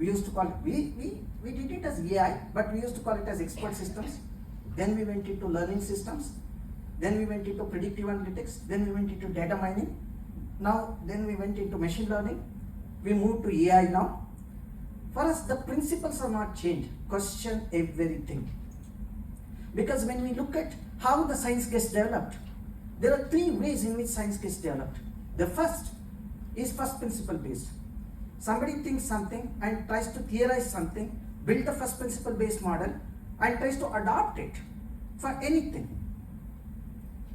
We used to call it, we did it as AI, but we used to call it as expert systems. Then we went into learning systems. Then we went into predictive analytics. Then we went into data mining. Then we went into machine learning. We moved to AI now. For us, the principles are not changed. Question everything. Because when we look at how the science gets developed, there are three ways in which science gets developed. The first is first principle based. Somebody thinks something and tries to theorize something, build a first principle based model and tries to adopt it for anything.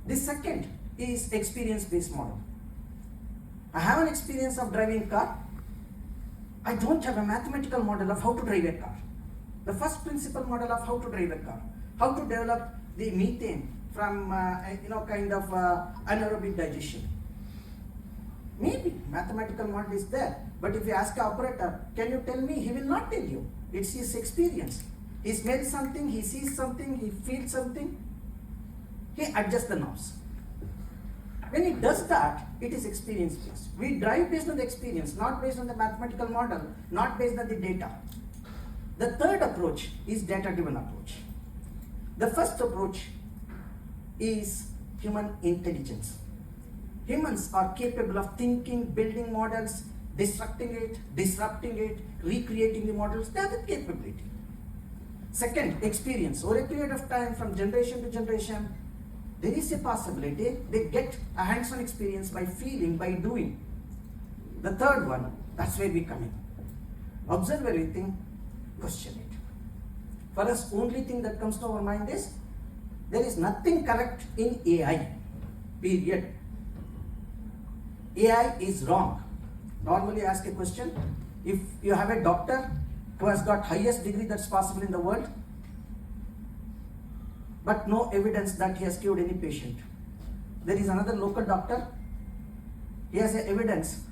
The second is experience based model. I have an experience of driving a car. I don't have a mathematical model of how to drive a car. The first principle model of how to drive a car, how to develop the methane from anaerobic digestion. Maybe mathematical model is there, but if you ask an operator, can you tell me? He will not tell you. It's his experience. He smells something, he sees something, he feels something, he adjusts the knobs. When he does that, it is experience based. We drive based on the experience, not based on the mathematical model, not based on the data. The third approach is data-driven approach. The first approach is human intelligence. Humans are capable of thinking, building models, disrupting it, recreating the models. They have the capability. Second, experience. Over a period of time, from generation to generation, there is a possibility they get a hands-on experience by feeling, by doing. The third one, that's where we come in. Observe everything, question it. For us, only thing that comes to our mind is, there is nothing correct in AI, period. AI is wrong. Normally ask a question, if you have a doctor who has got highest degree that's possible in the world, but no evidence that he has cured any patient. There is another local doctor, he has a evidence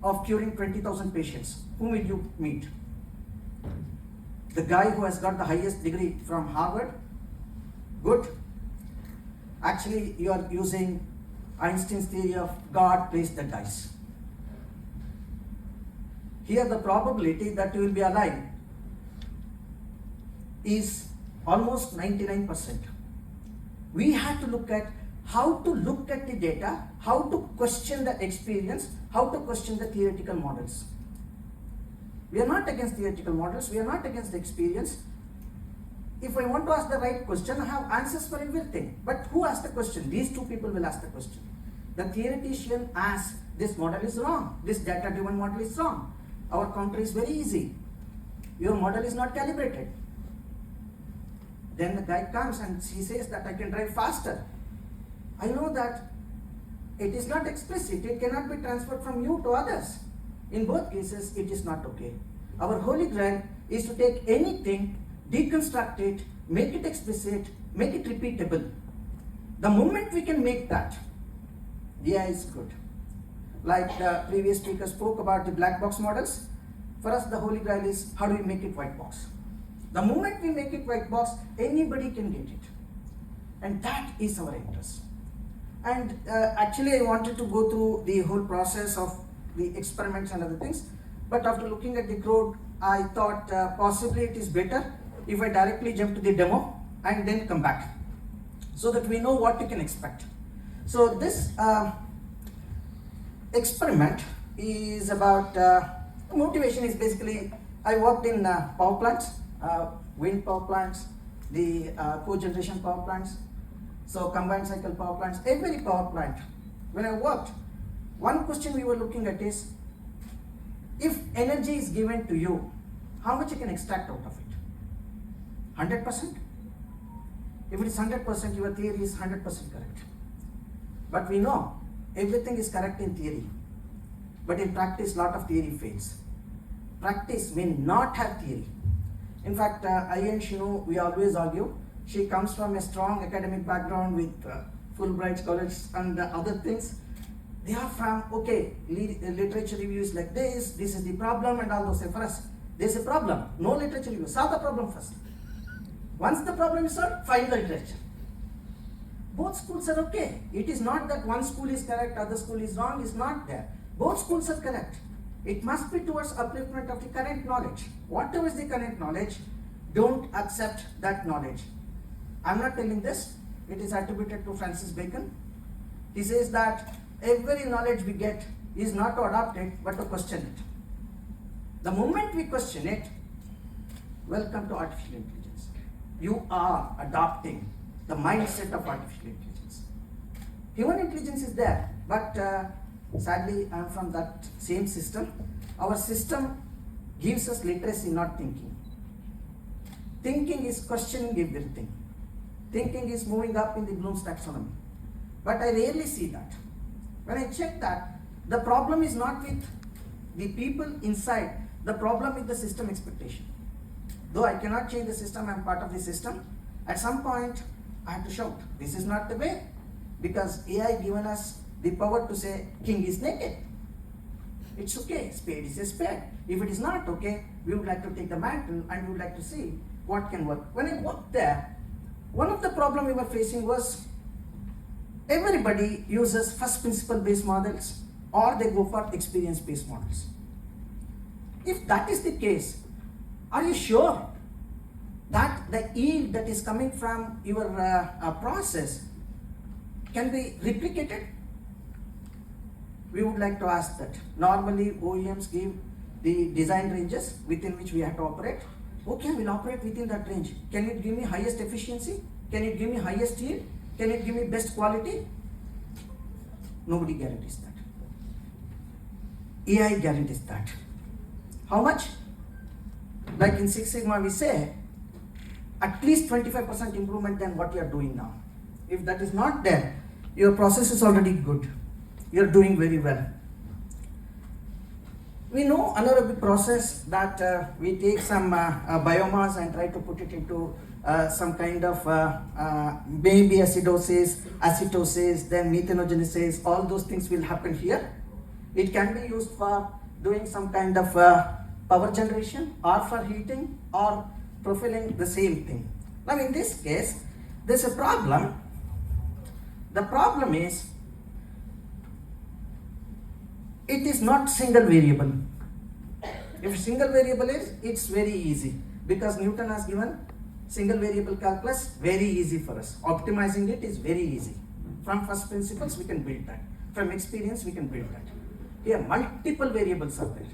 of curing 20,000 patients. Whom will you meet? The guy who has got the highest degree from Harvard? Good. Actually, you are using Einstein's theory of God placed the dice. Here the probability that you will be alive is almost 99%. We have to look at how to look at the data, how to question the experience, how to question the theoretical models. We are not against theoretical models, we are not against the experience. If I want to ask the right question, I have answers for everything. But who asked the question? These two people will ask the question. The theoretician asks, this model is wrong, this data-driven model is wrong. Our counter is very easy. Your model is not calibrated. Then the guy comes and he says that I can drive faster. I know that it is not explicit, it cannot be transferred from you to others. In both cases, it is not okay. Our holy grail is to take anything, deconstruct it, make it explicit, make it repeatable. The moment we can make that, the AI is good. Like the previous speaker spoke about the black box models, for us the holy grail is how do we make it white box. The moment we make it white box, anybody can get it. And that is our interest. And actually I wanted to go through the whole process of the experiments and other things, but after looking at the code, I thought possibly it is better if I directly jump to the demo and then come back, so that we know what we can expect. So this experiment is about, motivation is basically, I worked in power plants, wind power plants, the cogeneration power plants, so combined cycle power plants, every power plant. When I worked, one question we were looking at is, if energy is given to you, how much you can extract out of it? 100%? If it is 100%, your theory is 100% correct. But we know everything is correct in theory, but in practice, lot of theory fails. Practice may not have theory. In fact, I and Shinu, we always argue. She comes from a strong academic background with Fulbright scholars and other things. They are from, okay, literature reviews like this is the problem and all those. Say, for us, there's a problem, no literature review, solve the problem first. Once the problem is solved, find the literature. Both schools are okay. It is not that one school is correct, other school is wrong, it's not there. Both schools are correct. It must be towards upliftment of the current knowledge. Whatever is the current knowledge, don't accept that knowledge. I'm not telling this. It is attributed to Francis Bacon. He says that every knowledge we get is not to adopt it, but to question it. The moment we question it, welcome to artificial intelligence. You are adopting the mindset of artificial intelligence. Human intelligence is there, but sadly, I'm from that same system. Our system gives us literacy, not thinking. Thinking is questioning everything. Thinking is moving up in the Bloom's taxonomy. But I rarely see that. When I check that, the problem is not with the people inside, the problem is the system expectation. Though I cannot change the system, I'm part of the system. At some point, I have to shout, this is not the way. Because AI given us the power to say, king is naked. It's okay, spade is a spade. If it is not okay, we would like to take the mantle and we would like to see what can work. When I worked there, one of the problems we were facing was everybody uses first principle based models or they go for experience based models. If that is the case, are you sure that the yield that is coming from your process can be replicated? We would like to ask that. Normally OEMs give the design ranges within which we have to operate. Okay, we'll operate within that range. Can it give me highest efficiency? Can it give me highest yield? Can it give me best quality? Nobody guarantees that. AI guarantees that. How much? Like in Six Sigma we say, at least 25% improvement than what you are doing now. If that is not there, your process is already good. You are doing very well. We know anaerobic process that we take some biomass and try to put it into some kind of maybe acidosis, acetosis, then methanogenesis, all those things will happen here. It can be used for doing some kind of power generation or for heating or profiling, the same thing. Now in this case, there's a problem. The problem is, it is not single variable. If single variable is, it's very easy because Newton has given single variable calculus, very easy for us. Optimizing it is very easy. From first principles we can build that. From experience we can build that. Here multiple variables are there.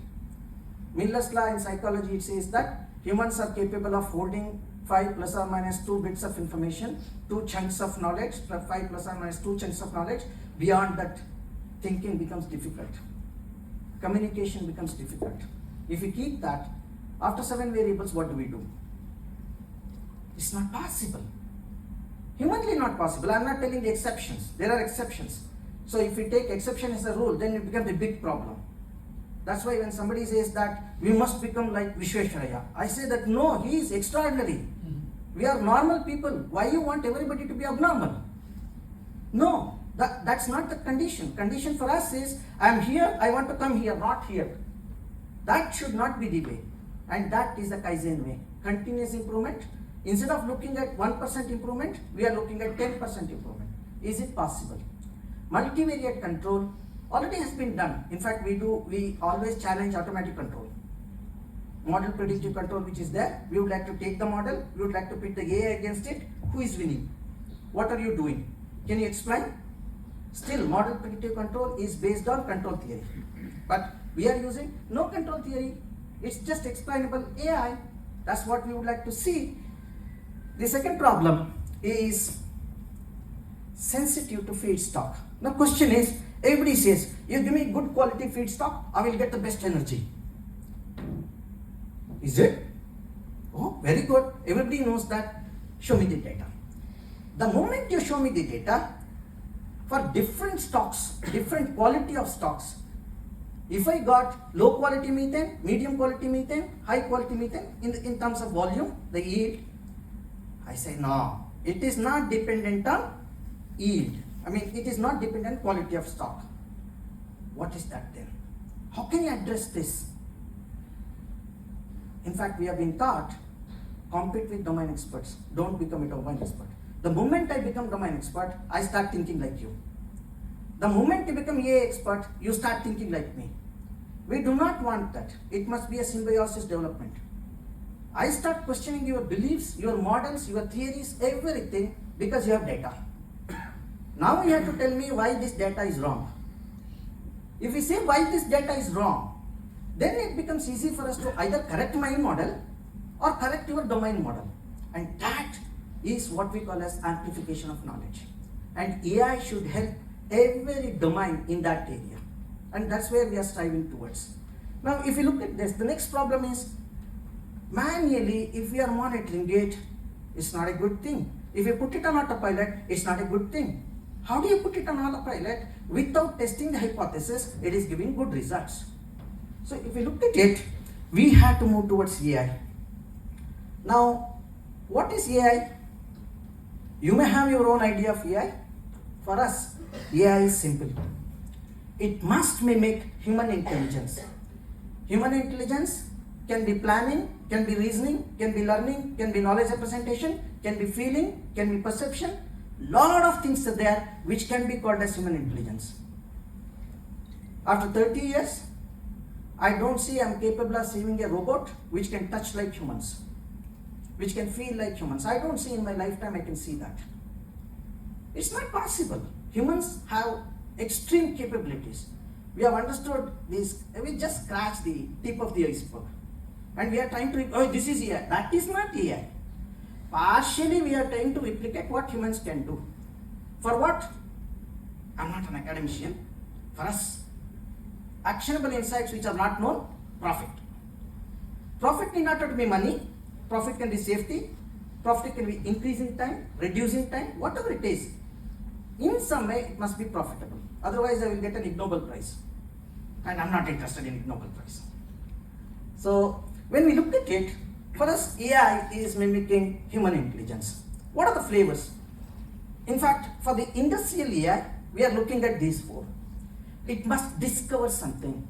Miller's law in psychology, it says that humans are capable of holding 5 plus or minus 2 bits of information, 2 chunks of knowledge, 5 plus or minus 2 chunks of knowledge. Beyond that, thinking becomes difficult. Communication becomes difficult. If we keep that, after 7 variables, what do? It's not possible. Humanly not possible. I'm not telling the exceptions. There are exceptions. So if we take exception as a rule, then it becomes a big problem. That's why when somebody says that we must become like Vishweshwaraya, I say that no, he is extraordinary. We are normal people. Why you want everybody to be abnormal? No, that's not the condition. Condition for us is, I am here, I want to come here, not here. That should not be the way. And that is the Kaizen way. Continuous improvement. Instead of looking at 1% improvement, we are looking at 10% improvement. Is it possible? Multivariate control already has been done. In fact, we always challenge automatic control. Model predictive control which is there, we would like to take the model, we would like to pit the AI against it. Who is winning? What are you doing? Can you explain? Still, model predictive control is based on control theory. But we are using no control theory. It's just explainable AI. That's what we would like to see. The second problem is sensitive to feedstock. The question is, everybody says, you give me good quality feedstock, I will get the best energy. Is it? Oh, very good. Everybody knows that. Show me the data. The moment you show me the data, for different stocks, different quality of stocks, if I got low quality methane, medium quality methane, high quality methane, in terms of volume, the yield, I say no, it is not dependent on yield. I mean, it is not dependent on quality of stock. What is that then? How can you address this? In fact, we have been taught, compete with domain experts. Don't become a domain expert. The moment I become domain expert, I start thinking like you. The moment you become AI expert, you start thinking like me. We do not want that. It must be a symbiosis development. I start questioning your beliefs, your models, your theories, everything, because you have data. Now you have to tell me why this data is wrong. If we say why this data is wrong, then it becomes easy for us to either correct my model or correct your domain model. And that is what we call as amplification of knowledge. And AI should help every domain in that area. And that's where we are striving towards. Now, if you look at this, the next problem is manually, if we are monitoring it, it's not a good thing. If you put it on autopilot, it's not a good thing. How do you put it on autopilot without testing the hypothesis? It is giving good results. So if we look at it, we have to move towards AI. Now, what is AI? You may have your own idea of AI. For us, AI is simple. It must mimic human intelligence. Human intelligence can be planning, can be reasoning, can be learning, can be knowledge representation, can be feeling, can be perception. Lot of things are there which can be called as human intelligence. After 30 years, I don't see I'm capable of seeing a robot which can touch like humans, which can feel like humans. I don't see in my lifetime I can see that. It's not possible. Humans have extreme capabilities. We have understood this, we just scratch the tip of the iceberg. And we are trying to, oh, this is AI. That is not AI. Partially we are trying to replicate what humans can do. For what? I'm not an academician. For us, actionable insights which are not known, profit. Profit need not have to be money. Profit can be safety. Profit can be increasing time, reducing time, whatever it is. In some way, it must be profitable. Otherwise, I will get an Ig Nobel Prize. And I'm not interested in Ig Nobel Prize. So, when we look at it, for us, AI is mimicking human intelligence. What are the flavors? In fact, for the industrial AI, we are looking at these four. It must discover something.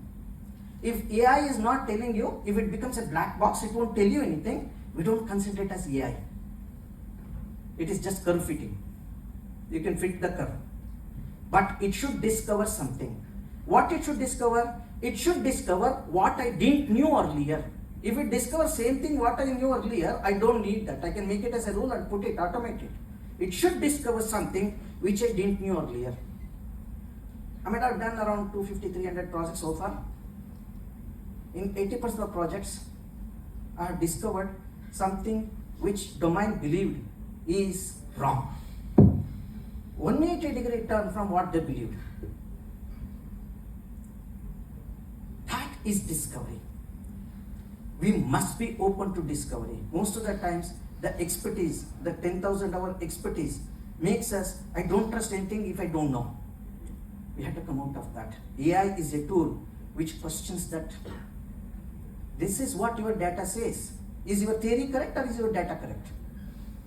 If AI is not telling you, if it becomes a black box, it won't tell you anything, we don't consider it as AI. It is just curve fitting. You can fit the curve. But it should discover something. What it should discover? It should discover what I didn't knew earlier. If it discovers same thing what I knew earlier, I don't need that. I can make it as a rule and put it, automate it. It should discover something which I didn't knew earlier. I might have done around 250-300 projects so far. In 80% of the projects, I have discovered something which domain believed is wrong. 180-degree turn from what they believed. That is discovery. We must be open to discovery. Most of the times, the expertise, the 10,000 hour expertise makes us, I don't trust anything if I don't know. We have to come out of that. AI is a tool which questions that. This is what your data says. Is your theory correct or is your data correct?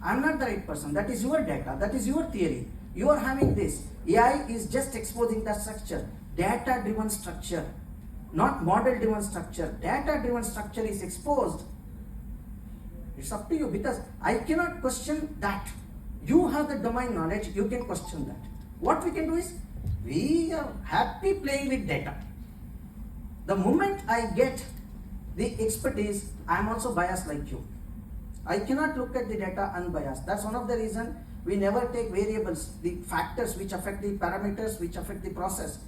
I'm not the right person. That is your data. That is your theory. You are having this. AI is just exposing the structure. Data-driven structure. Not model-driven structure. Data-driven structure is exposed. It's up to you because I cannot question that. You have the domain knowledge, you can question that. What we can do is, we are happy playing with data. The moment I get the expertise, I am also biased like you. I cannot look at the data unbiased. That's one of the reasons we never take variables, the factors which affect the parameters, which affect the process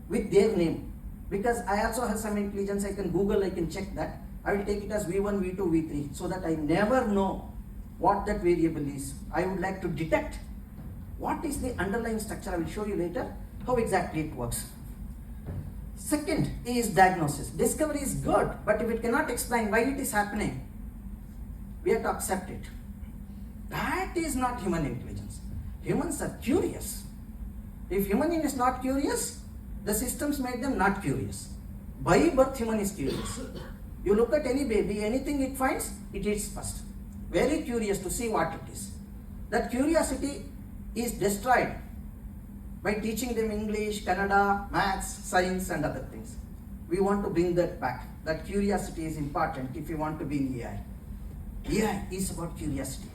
with their name. Because I also have some intelligence, I can Google, I can check that. I will take it as V1, V2, V3 so that I never know what that variable is. I would like to detect what is the underlying structure. I will show you later how exactly it works. Second is diagnosis. Discovery is good, but if it cannot explain why it is happening, we have to accept it. That is not human intelligence. Humans are curious. If human is not curious, the systems made them not curious. By birth, human is curious. You look at any baby, anything it finds, it eats first. Very curious to see what it is. That curiosity is destroyed by teaching them English, Kannada, maths, science and other things. We want to bring that back. That curiosity is important if you want to be in AI. AI is about curiosity.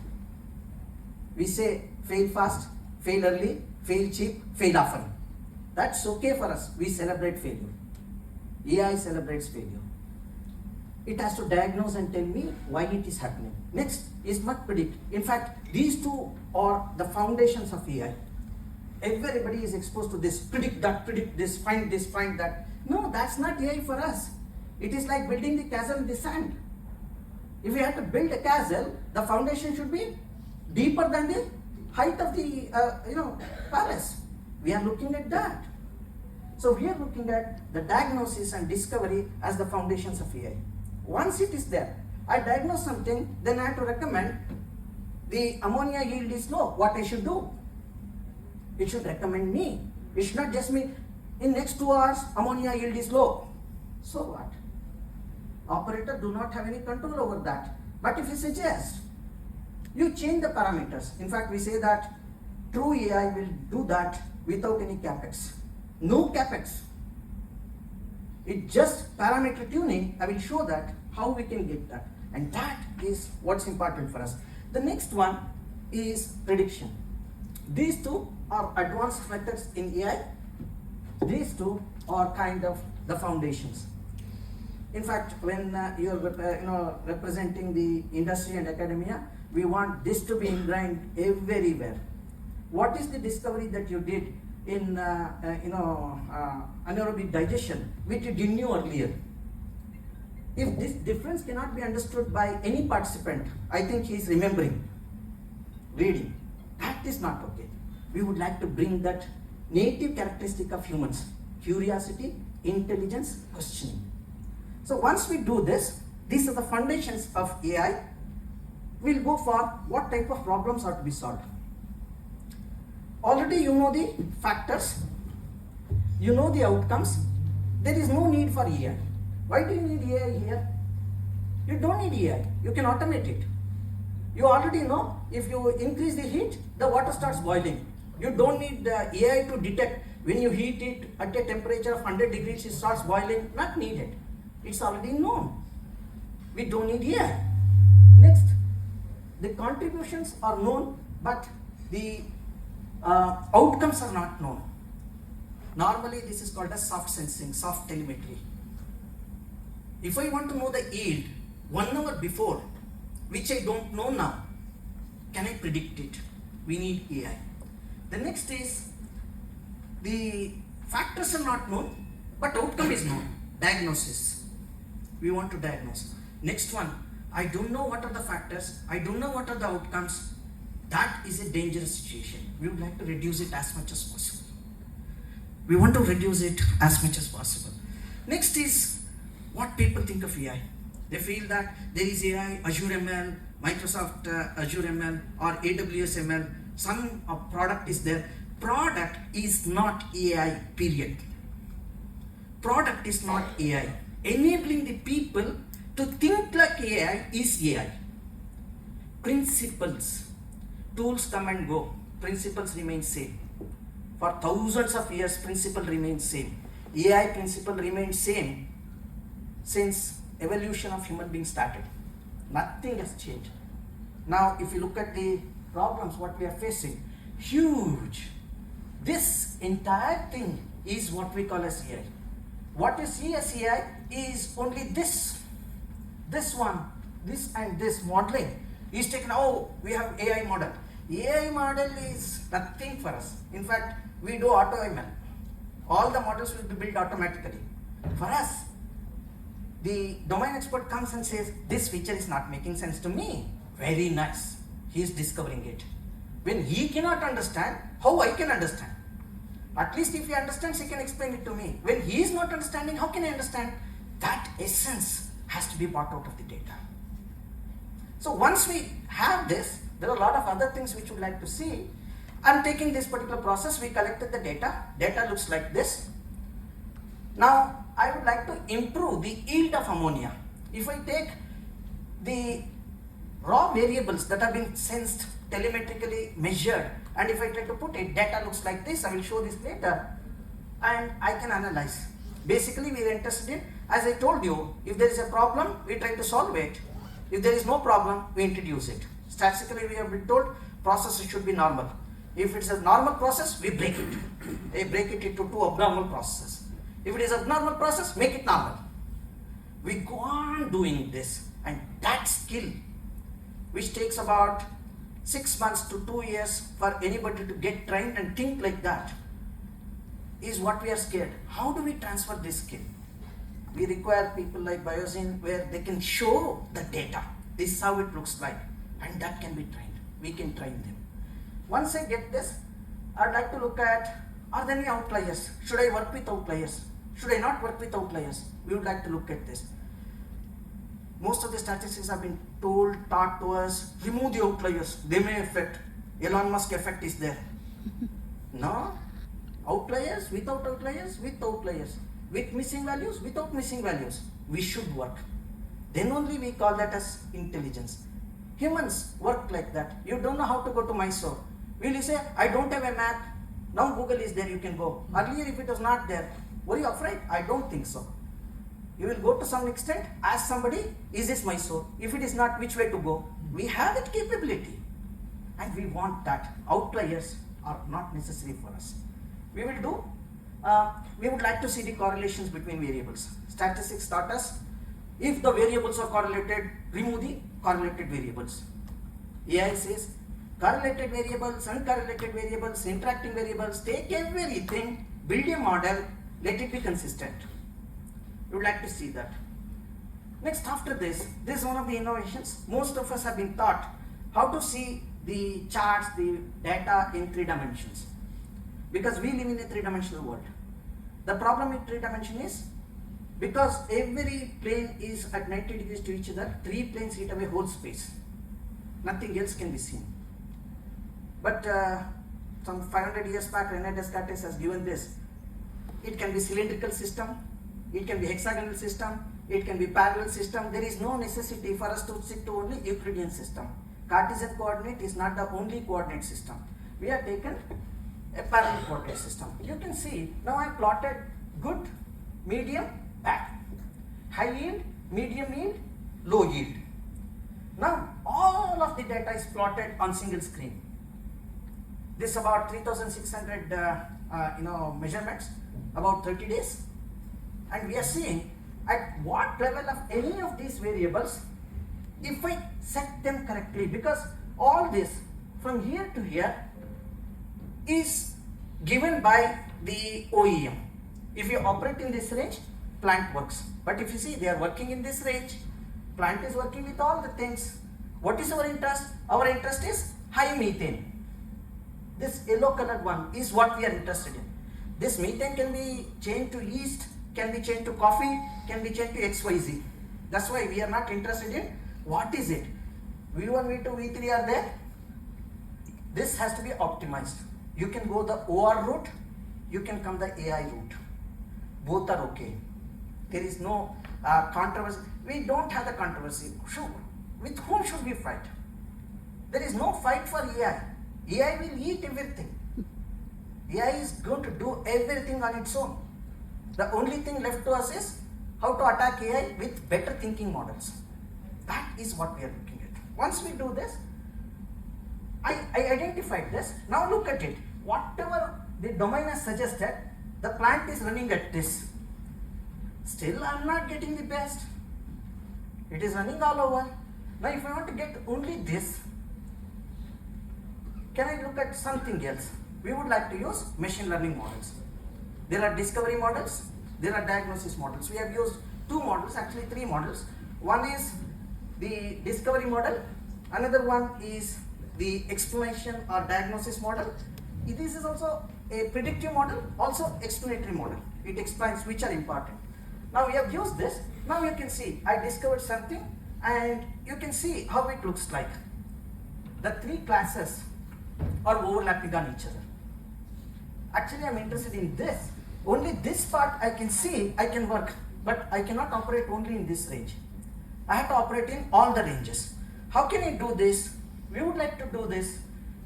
We say fail fast, fail early, fail cheap, fail often. That's okay for us. We celebrate failure. AI celebrates failure. It has to diagnose and tell me why it is happening. Next is not predict. In fact, these two are the foundations of AI. Everybody is exposed to this, predict this, find that. No, that's not AI for us. It is like building the castle in the sand. If we have to build a castle, the foundation should be deeper than the height of the palace. We are looking at that. So we are looking at the diagnosis and discovery as the foundations of AI. Once it is there, I diagnose something, then I have to recommend the ammonia yield is low, what I should do. It should recommend me. It should not just me, in next 2 hours, ammonia yield is low. So what? Operator do not have any control over that. But if you suggest, you change the parameters. In fact, we say that true AI will do that without any capex. No capex. It just parameter tuning. I will show that how we can get that. And that is what's important for us. The next one is prediction. These two are advanced methods in AI. These two are kind of the foundations. In fact, when you're representing the industry and academia, we want this to be ingrained everywhere. What is the discovery that you did in anaerobic digestion, which you didn't know earlier? If this difference cannot be understood by any participant, I think he is remembering, reading. That is not okay. We would like to bring that native characteristic of humans: curiosity, intelligence, questioning. So once we do this, these are the foundations of AI. We'll go for what type of problems are to be solved. Already you know the factors, you know the outcomes. There is no need for AI. Why do you need AI here? You don't need AI. You can automate it. You already know if you increase the heat, the water starts boiling. You don't need AI to detect when you heat it at a temperature of 100 degrees, it starts boiling. Not needed. It's already known. We don't need AI. Next, the contributions are known, but the outcomes are not known. Normally, this is called as soft sensing, soft telemetry. If I want to know the yield 1 hour before, which I don't know now, can I predict it? We need AI. The next is the factors are not known, but outcome is known. Diagnosis. We want to diagnose. Next one, I don't know what are the factors, I don't know what are the outcomes. That is a dangerous situation. We would like to reduce it as much as possible. We want to reduce it as much as possible. Next is what people think of AI. They feel that there is AI, Azure ML, Microsoft Azure ML, or AWS ML, some product is there. Product is not AI, period. Product is not AI. Enabling the people to think like AI is AI. Principles. Tools come and go. Principles remain same. For thousands of years, principle remains same. AI principle remains same since evolution of human beings started. Nothing has changed. Now, if you look at the problems, what we are facing, huge. This entire thing is what we call as AI. What you see as AI is only this one, this and this modeling is taken. Oh, we have AI model. AI model is nothing for us. In fact, we do auto ML. All the models will be built automatically. For us, the domain expert comes and says, this feature is not making sense to me. Very nice. He is discovering it. When he cannot understand, how I can understand? At least if he understands, he can explain it to me. When he is not understanding, how can I understand? That essence has to be brought out of the data. So once we have this, there are a lot of other things which we would like to see. I'm taking this particular process, we collected the data. Data looks like this. Now, I would like to improve the yield of ammonia. If I take the raw variables that have been sensed, telemetrically measured, and if I try to put it, data looks like this. I will show this later, and I can analyze. Basically, we are interested in, as I told you, if there is a problem, we try to solve it. If there is no problem, we introduce it. Statistically, we have been told processes should be normal. If it's a normal process, we break it. They break it into two abnormal processes. If it is abnormal process, make it normal. We go on doing this, and that skill, which takes about 6 months to 2 years for anybody to get trained and think like that, is what we are scared. How do we transfer this skill? We require people like Biozeen where they can show the data. This is how it looks like, and that can be trained. We can train them. Once I get this, I'd like to look at, are there any outliers? Should I work with outliers? Should I not work with outliers? We would like to look at this. Most of the statistics have been taught to us, remove the outliers, they may affect. Elon Musk effect is there. No, outliers, without outliers, with outliers. With missing values, without missing values. We should work. Then only we call that as intelligence. Humans work like that. You don't know how to go to Mysore. Will you say, I don't have a map? Now Google is there, you can go. Earlier if it was not there, were you afraid? I don't think so. You will go to some extent, ask somebody, is this Mysore? If it is not, which way to go? We have that capability. And we want that. Outliers are not necessary for us. We will do, we would like to see the correlations between variables. Statistics taught us, if the variables are correlated, remove the correlated variables. AI says, correlated variables, uncorrelated variables, interacting variables, take everything, build a model, let it be consistent. We would like to see that. Next, after this is one of the innovations. Most of us have been taught how to see the charts, the data in 3 dimensions. Because we live in a 3-dimensional world. The problem with 3 dimension is, because every plane is at 90 degrees to each other, 3 planes eat away whole space. Nothing else can be seen. But some 500 years back, René Descartes has given this. It can be cylindrical system, it can be hexagonal system, it can be parallel system. There is no necessity for us to stick to only Euclidean system. Cartesian coordinate is not the only coordinate system. We have taken a parallel coordinate system. You can see, now I plotted good, medium, bad. High yield, medium yield, low yield. Now all of the data is plotted on single screen. This about 3600 measurements, about 30 days. And we are seeing at what level of any of these variables, if I set them correctly, because all this from here to here is given by the OEM. If you operate in this range, plant works. But if you see they are working in this range, plant is working with all the things. What is our interest? Our interest is high methane. This yellow colored one is what we are interested in. This methane can be changed to yeast, can be changed to coffee, can be changed to XYZ. That's why we are not interested in what is it. V1, V2, V3 are there. This has to be optimized. You can go the OR route, you can come the AI route. Both are okay. There is no controversy. We don't have the controversy. Sure. With whom should we fight? There is no fight for AI. AI will eat everything. AI is going to do everything on its own. The only thing left to us is how to attack AI with better thinking models. That is what we are looking at. Once we do this, I identified this. Now look at it. Whatever the domain has suggested, the plant is running at this. Still, I am not getting the best. It is running all over. Now, if I want to get only this, can I look at something else? We would like to use machine learning models. There are discovery models, there are diagnosis models. We have used 2 models, actually 3 models. One is the discovery model, another one is the explanation or diagnosis model. This is also a predictive model, also explanatory model. It explains which are important. Now we have used this. Now you can see I discovered something and you can see how it looks like. The 3 classes are overlapping on each other. Actually, I am interested in this. Only this part I can see, I can work, but I cannot operate only in this range. I have to operate in all the ranges. How can I do this? We would like to do this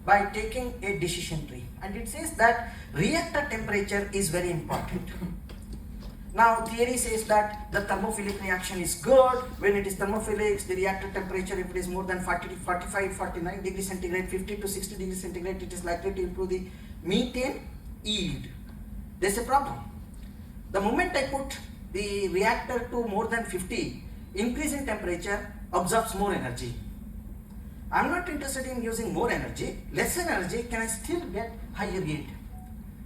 by taking a decision tree. And it says that reactor temperature is very important. Now, theory says that the thermophilic reaction is good. When it is thermophilic, the reactor temperature, if it is more than 40 to 45, 49 degrees centigrade, 50 to 60 degrees centigrade, it is likely to improve the methane yield. There's a problem. The moment I put the reactor to more than 50, increase in temperature absorbs more energy. I'm not interested in using more energy. Less energy, can I still get higher yield?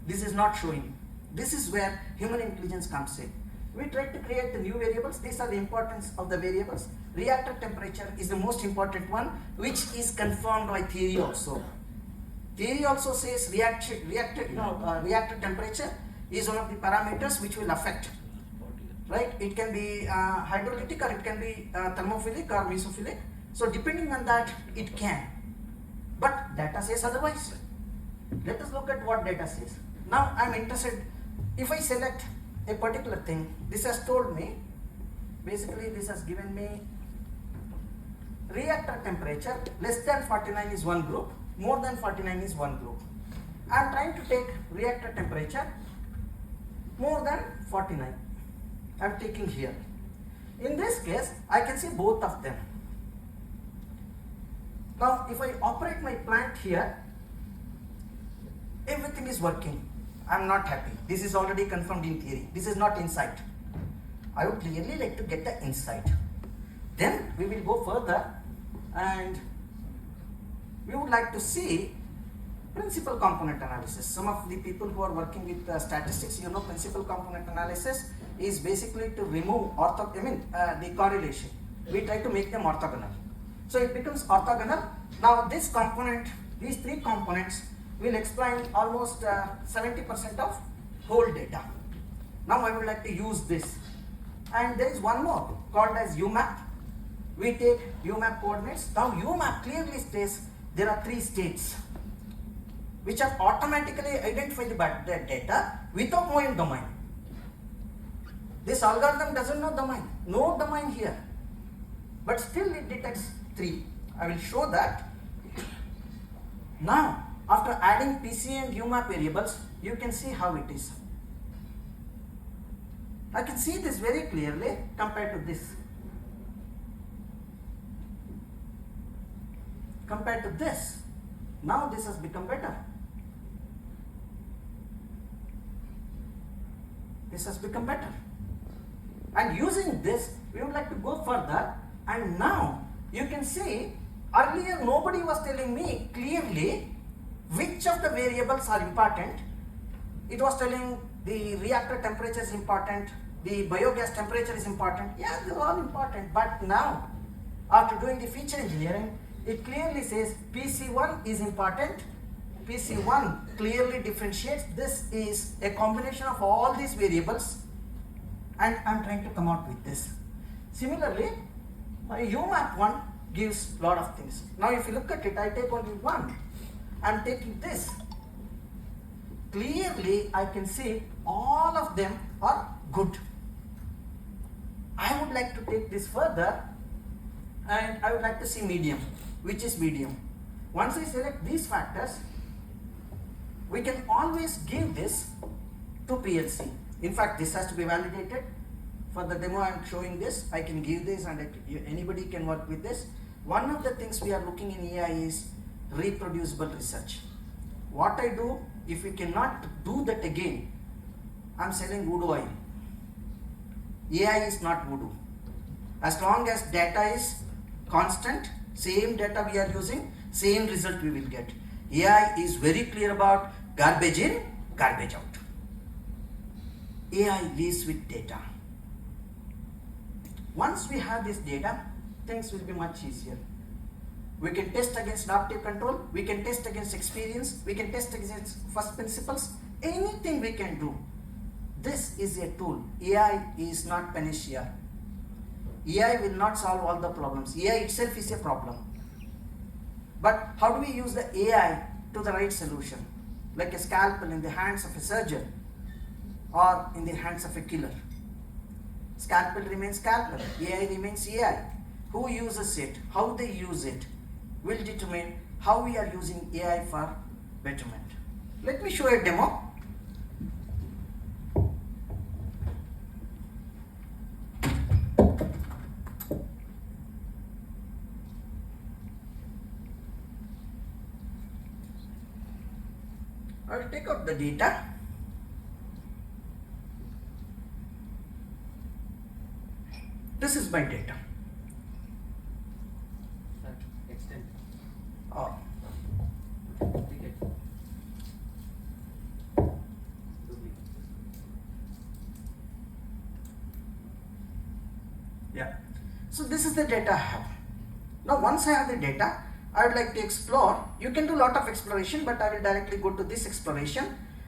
This is not showing. This is where human intelligence comes in. We try to create the new variables. These are the importance of the variables. Reactor temperature is the most important one, which is confirmed by theory also. Theory also says reactor temperature is one of the parameters which will affect. Right? It can be hydrolytic or it can be thermophilic or mesophilic. So depending on that, it can. But data says otherwise. Let us look at what data says. Now I am interested, if I select a particular thing, this has told me, basically this has given me reactor temperature less than 49 is one group, more than 49 is one group. I am trying to take reactor temperature more than 49. I am taking here. In this case, I can see both of them. Now, if I operate my plant here, everything is working. I am not happy. This is already confirmed in theory. This is not insight. I would clearly like to get the insight. Then we will go further and we would like to see principal component analysis. Some of the people who are working with statistics, you know, principal component analysis is basically to remove the correlation. We try to make them orthogonal. So it becomes orthogonal. Now this component, these three components will explain almost 70% of whole data. Now I would like to use this. And there is one more called as UMAP. We take UMAP coordinates. Now UMAP clearly states there are three states which are automatically identified by the data without knowing domain. This algorithm doesn't know domain. No domain here. But still it detects three. I will show that. Now, after adding PC and UMAP variables, you can see how it is. I can see this very clearly compared to this. Compared to this, now this has become better. This has become better. And using this, we would like to go further. And now you can see, earlier nobody was telling me clearly which of the variables are important. It was telling the reactor temperature is important, the biogas temperature is important. Yeah, they're all important. But now, after doing the feature engineering, it clearly says PC1 is important. PC1 clearly differentiates. This is a combination of all these variables, and I'm trying to come out with this. Similarly, my UMAP one gives a lot of things. Now if you look at it, I take only one. I'm taking this. Clearly I can see all of them are good. I would like to take this further and I would like to see medium. Which is medium? Once I select these factors, we can always give this to PLC. In fact, this has to be validated. For the demo I am showing this, I can give this and anybody can work with this. One of the things we are looking in AI is reproducible research. What I do, if we cannot do that again, I am selling voodoo oil. AI is not voodoo. As long as data is constant, same data we are using, same result we will get. AI is very clear about garbage in, garbage out. AI lives with data. Once we have this data, things will be much easier. We can test against adaptive control, we can test against experience, we can test against first principles, anything we can do. This is a tool. AI is not panacea. AI will not solve all the problems. AI itself is a problem. But how do we use the AI to the right solution? Like a scalpel in the hands of a surgeon or in the hands of a killer. Scalpel remains scalpel, AI remains AI. Who uses it, how they use it, will determine how we are using AI for betterment. Let me show a demo. I will take out the data. is my data? Extend. Oh. Duplicate. Yeah. So this is the data I have. Now once I have the data, I would like to explore. You can do a lot of exploration, but I will directly go to this exploration.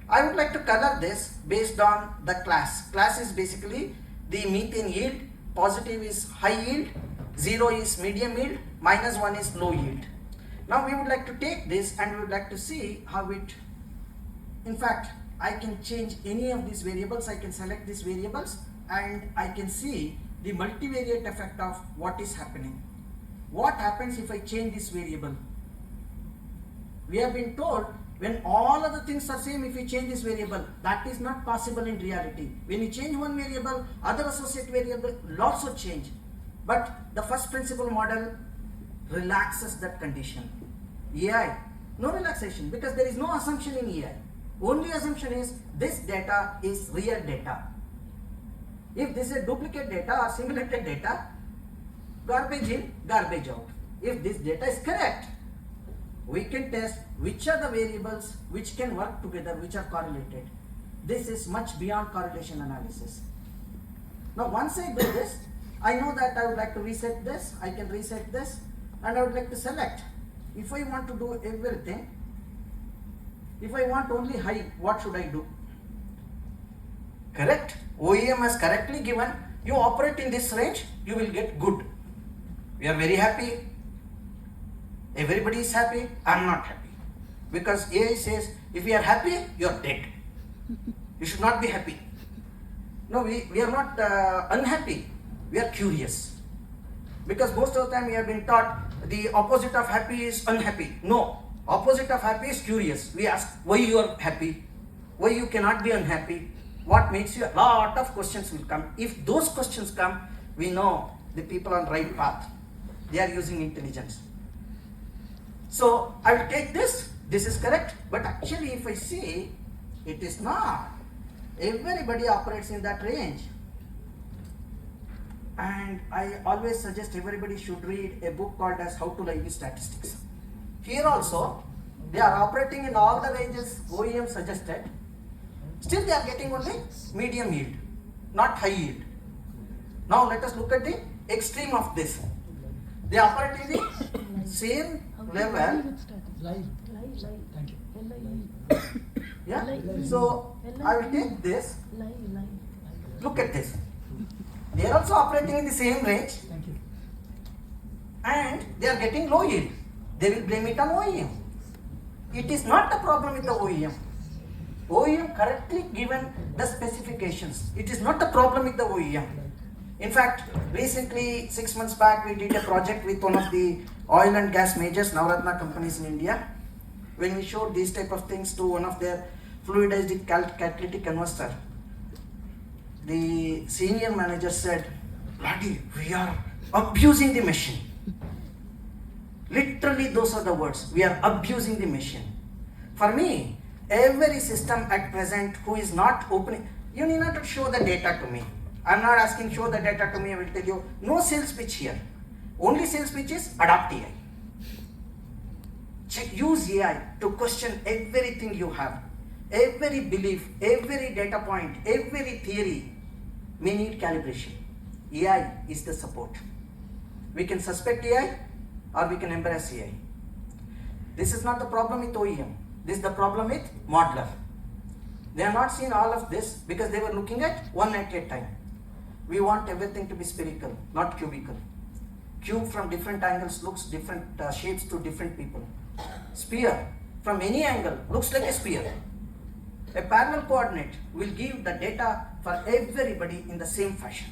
I would like to color this based on the class. Class is basically the methane yield. Positive is high yield, 0 is medium yield, -1 is low yield. Now we would like to take this and we would like to see how it, in fact, I can change any of these variables. I can select these variables and I can see the multivariate effect of what is happening. What happens if I change this variable? We have been told when all other things are same, if you change this variable, that is not possible in reality. When you change one variable, other associate variable will also change. But the first principle model relaxes that condition. AI, no relaxation, because there is no assumption in AI. Only assumption is this data is real data. If this is duplicate data or simulated data, garbage in, garbage out. If this data is correct, we can test which are the variables which can work together, which are correlated. This is much beyond correlation analysis. Now once I do this, I know that I would like to reset this, I can reset this, and I would like to select. If I want to do everything, if I want only high, what should I do? Correct. OEM has correctly given, you operate in this range, you will get good. We are very happy. Everybody is happy. I am not happy. Because AI says, if you are happy, you are dead. You should not be happy. No, we are not unhappy. We are curious. Because most of the time we have been taught the opposite of happy is unhappy. No, opposite of happy is curious. We ask why you are happy, why you cannot be unhappy, what makes you, a lot of questions will come. If those questions come, we know the people on right path. They are using intelligence. So I will take this is correct, but actually if I see, it is not. Everybody operates in that range. And I always suggest everybody should read a book called as How to Live with Statistics. Here also, they are operating in all the ranges OEM suggested. Still they are getting only medium yield, not high yield. Now let us look at the extreme of this. They operate in the same level. Thank you. Yeah. So I will take this. Look at this. They are also operating in the same range. Thank you. And they are getting low yield. They will blame it on OEM. It is not the problem with the OEM. OEM correctly given the specifications. It is not the problem with the OEM. In fact, recently 6 months back we did a project with one of the oil and gas majors, Navratna companies in India. When we showed these type of things to one of their fluidized catalytic converter, the senior manager said, "Bloody, we are abusing the machine." Literally those are the words, we are abusing the machine. For me, every system at present who is not opening, you need not to show the data to me. I am not asking show the data to me, I will tell you, no sales pitch here. Only sales pitch is adopt AI. Use AI to question everything you have. Every belief, every data point, every theory may need calibration. AI is the support. We can suspect AI or we can embrace AI. This is not the problem with OEM. This is the problem with modeler. They have not seen all of this because they were looking at one at a time. We want everything to be spherical, not cubical. Cube from different angles looks different shapes to different people. Sphere from any angle looks like a sphere. A parallel coordinate will give the data for everybody in the same fashion.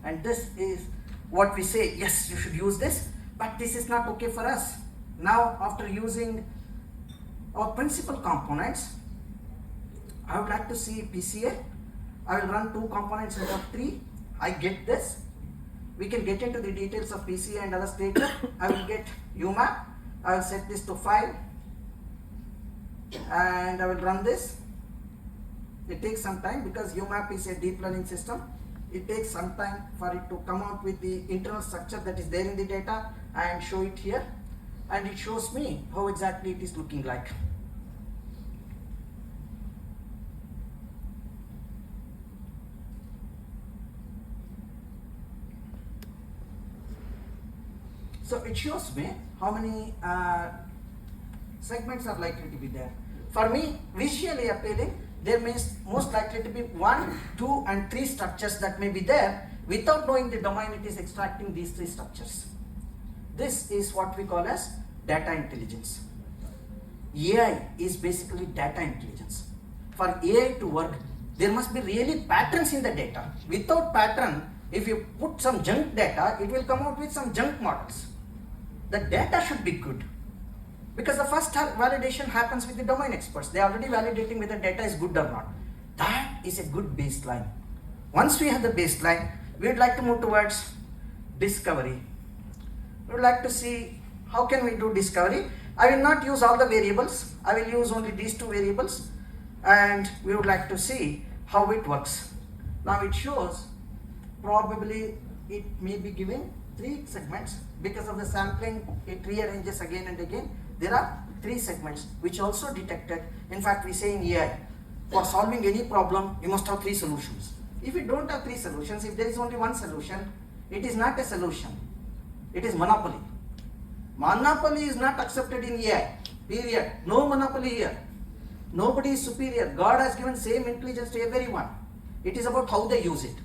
And this is what we say, yes, you should use this, but this is not okay for us. Now, after using our principal components, I would like to see PCA. I will run 2 components out of 3. I get this. We can get into the details of PCA and other statement. I will get UMAP. I will set this to 5 and I will run this. It takes some time because UMAP is a deep learning system. It takes some time for it to come out with the internal structure that is there in the data and show it here, and it shows me how exactly it is looking like. So it shows me how many segments are likely to be there. For me, visually appealing, there means most likely to be 1, 2 and 3 structures that may be there. Without knowing the domain, it is extracting these 3 structures. This is what we call as data intelligence. AI is basically data intelligence. For AI to work, there must be really patterns in the data. Without pattern, if you put some junk data, it will come out with some junk models. The data should be good, because the first validation happens with the domain experts. They are already validating whether data is good or not. That is a good baseline. Once we have the baseline, we would like to move towards discovery. We would like to see how can we do discovery. I will not use all the variables. I will use only these 2 variables, and we would like to see how it works. Now it shows probably it may be giving 3 segments. Because of the sampling, it rearranges again and again. There are 3 segments which also detected. In fact, we say in AI, for solving any problem, you must have 3 solutions. If you don't have 3 solutions, if there is only 1 solution, it is not a solution. It is monopoly. Monopoly is not accepted in AI, period. No monopoly here. Nobody is superior. God has given same intelligence to everyone. It is about how they use it.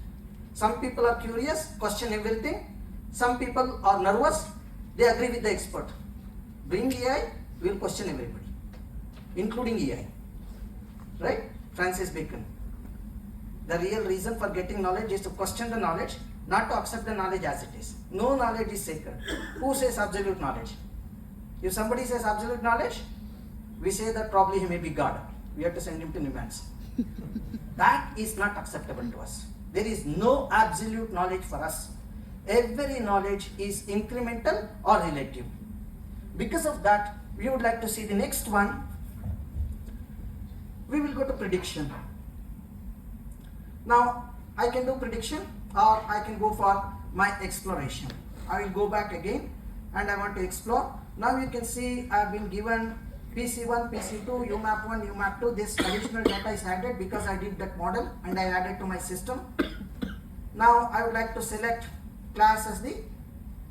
Some people are curious, question everything. Some people are nervous, they agree with the expert. Bring AI, we will question everybody, including AI. Right? Francis Bacon. The real reason for getting knowledge is to question the knowledge, not to accept the knowledge as it is. No knowledge is sacred. Who says absolute knowledge? If somebody says absolute knowledge, we say that probably he may be God. We have to send him to Nimans. That is not acceptable to us. There is no absolute knowledge for us. Every knowledge is incremental or relative. Because of that, we would like to see the next one. We will go to prediction. Now, I can do prediction, or I can go for my exploration. I will go back again and I want to explore. Now you can see I have been given PC1, PC2, UMAP1, UMAP2. This additional data is added because I did that model and I added to my system. Now I would like to select class as the.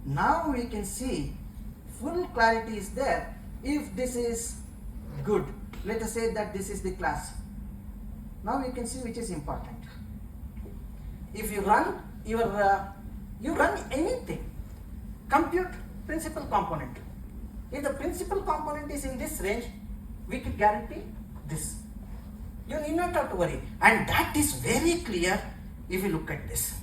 Now we can see full clarity is there. If this is good, let us say that this is the class. Now you can see which is important. If you run your you run anything, compute principal component. If the principal component is in this range, we can guarantee this. You need not have to worry, and that is very clear if you look at this.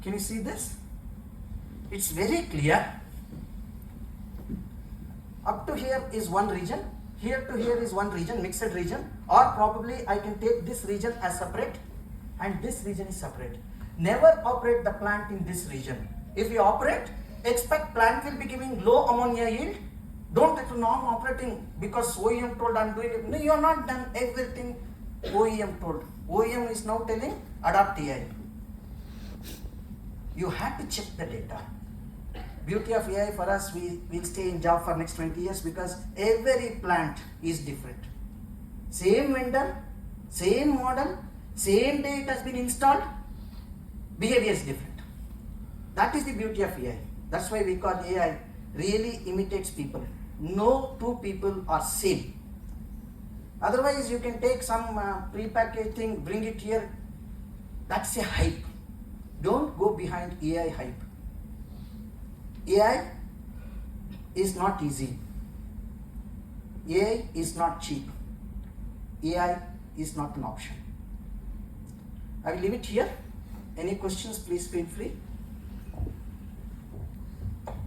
Can you see this? It's very clear. Up to here is one region, here to here is one region, mixed region, or probably I can take this region as separate and this region is separate. Never operate the plant in this region. If you operate, expect plant will be giving low ammonia yield. Don't have to know I'm operating because OEM told I'm doing it. No, you are not done everything OEM told. OEM is now telling adopt AI. You have to check the data. Beauty of AI for us, we will stay in job for next 20 years because every plant is different. Same vendor, same model, same day it has been installed, behavior is different. That is the beauty of AI. That's why we call AI really imitates people. No two people are same. Otherwise you can take some pre-packaged thing, bring it here. That's a hype. Don't go behind AI hype. AI is not easy. AI is not cheap. AI is not an option. I will leave it here. Any questions, please feel free.